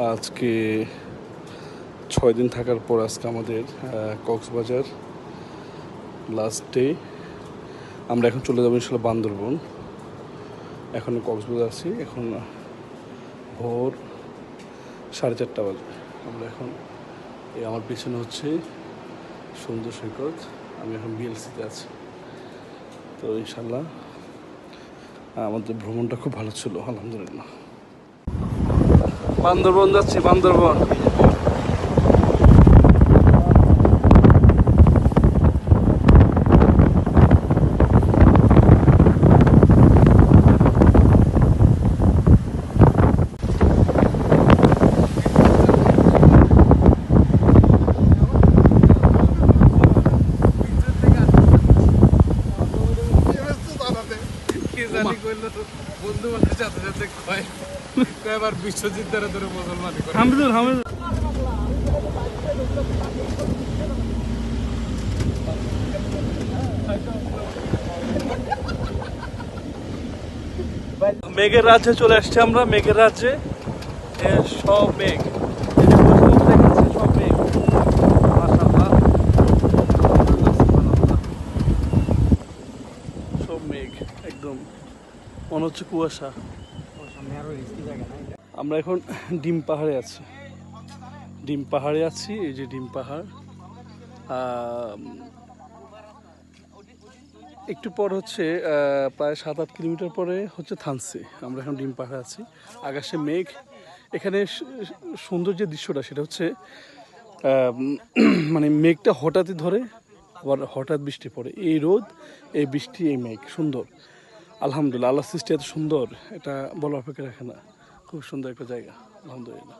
আজকে 6 দিন থাকার পর আজকে আমাদের কক্সবাজার লাস্ট ডে। আমরা এখন চলে যাবো ইনশাল্লাহ বান্দরবন। এখন কক্সবাজার আছি, এখন ভোর 4:30 বাজে। আমরা এখন আমার পিছনে হচ্ছে সমুদ্র সৈকত, আমি এখন বিএলসিতে আছি। তো ইনশাল্লাহ আমাদের ভ্রমণটা খুব ভালো ছিল, আলহামদুলিল্লাহ। বান্দরবন যাচ্ছি, বান্দরবন। বন্ধু বলার সাথে সাথে কয়বার বিশ্বজিৎ ধরে ধরে মুসলমানি করে। মেঘের রাজ্যে চলে আসছি আমরা, মেঘের রাজ্যে। সব মেঘ, সব মেঘ, সব মেঘ, একদম মনে হচ্ছে কুয়াশা। আমরা এখন ডিম পাহাড়ে আছি, ডিম পাহাড়ে আছি। এই যে ডিম পাহাড়, একটু পর হচ্ছে প্রায় 7-8 কিলোমিটার পরে হচ্ছে থানসি। আমরা এখন ডিম পাহাড়ে আছি, আকাশে মেঘ। এখানে সুন্দর যে দৃশ্যটা সেটা হচ্ছে মানে মেঘটা হঠাৎই ধরে, আবার হঠাৎ বৃষ্টি পড়ে। এই রোদ, এই বৃষ্টি, এই মেঘ, সুন্দর। আলহামদুলিল্লাহ, আল্লাহ সৃষ্টি এত সুন্দর, এটা বলার অপেক্ষা রাখে না। খুব সুন্দর একটা জায়গা, আলহামদুলিল্লাহ।